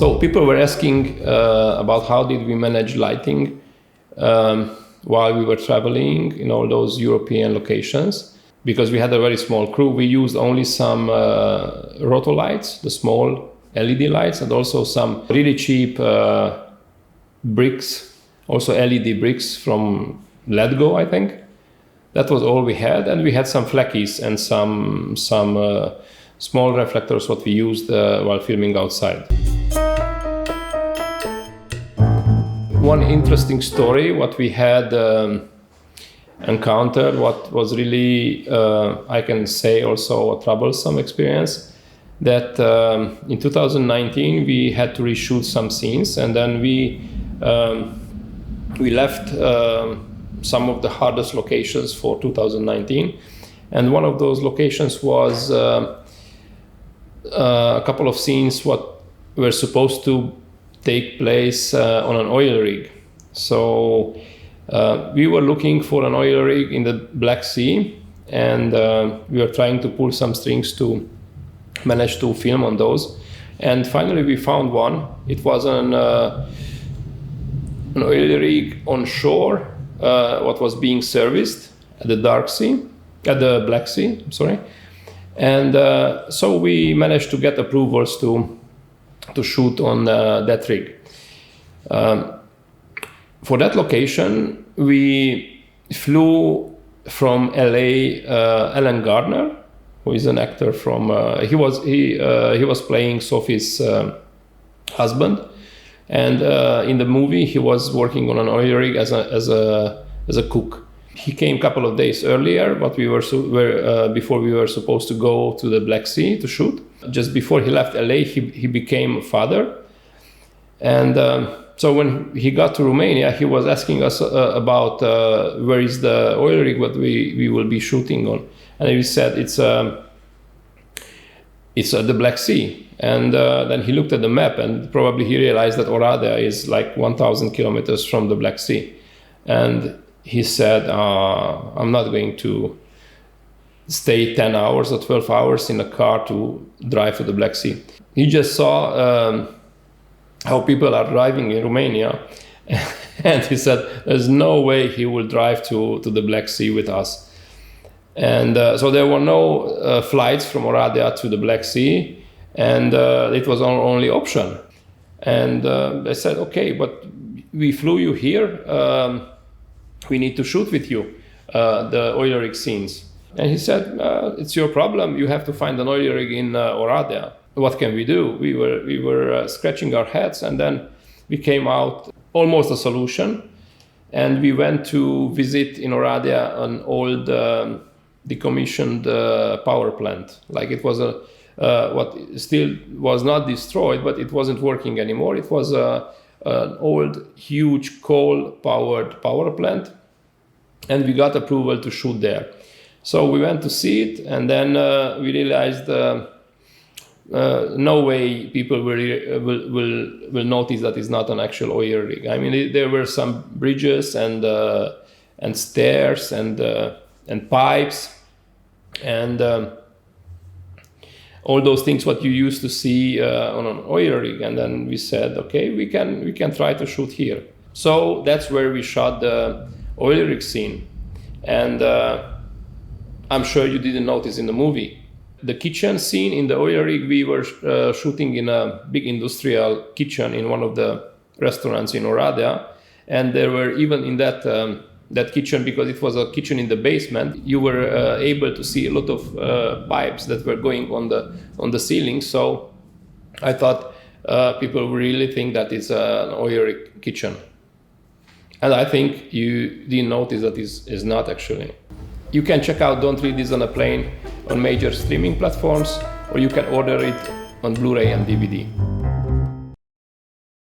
So people were asking about how did we manage lighting while we were traveling in all those European locations. Because we had a very small crew, we used only some rotolights, the small LED lights, and also some really cheap bricks, also LED bricks from Letgo, I think. That was all we had, and we had some flackies and some small reflectors what we used while filming outside. One interesting story what we had encountered, what was really, I can say also a troublesome experience, that in 2019 we had to reshoot some scenes, and then we left some of the hardest locations for 2019, and one of those locations was a couple of scenes what were supposed to take place on an oil rig. So we were looking for an oil rig in the Black Sea, and we were trying to pull some strings to manage to film on those. And finally we found one. It was an oil rig on shore, what was being serviced at the Black Sea, sorry. And so we managed to get approvals to shoot on that rig. For that location, we flew from LA, Alan Gardner, who is an actor from, he was playing Sophie's husband. And in the movie, he was working on an oil rig as a cook. He came a couple of days earlier, but before we were supposed to go to the Black Sea to shoot. Just before he left LA, he became a father. And so when he got to Romania, he was asking us about where is the oil rig what we will be shooting on. And we said it's the Black Sea. And then he looked at the map, and probably he realized that Oradea is like 1,000 kilometers from the Black Sea. And he said, I'm not going to stay 10 hours or 12 hours in a car to drive to the Black Sea. He just saw how people are driving in Romania. And he said, there's no way he will drive to the Black Sea with us. And so there were no flights from Oradea to the Black Sea. And it was our only option. And they said, okay, but we flew you here. We need to shoot with you the oil rig scenes. And he said, it's your problem. You have to find an oil rig in Oradea. What can we do? We were scratching our heads, and then we came out almost a solution. And we went to visit in Oradea an old decommissioned power plant. Like it was what still was not destroyed, but it wasn't working anymore. It was an old, huge coal-powered power plant, and we got approval to shoot there. So we went to see it, and then we realized no way people will notice that it's not an actual oil rig. I mean, there were some bridges and stairs and pipes and all those things what you used to see on an oil rig. And then we said, okay, we can try to shoot here. So that's where we shot the oil rig scene. And I'm sure you didn't notice in the movie. The kitchen scene in the oil rig, we were shooting in a big industrial kitchen in one of the restaurants in Oradea. And there were even in that kitchen, because it was a kitchen in the basement, you were able to see a lot of pipes that were going on the ceiling. So I thought people really think that it's an oil rig kitchen. And I think you didn't notice that is not actually. You can check out Don't Read This on a Plane on major streaming platforms, or you can order it on Blu-ray and DVD.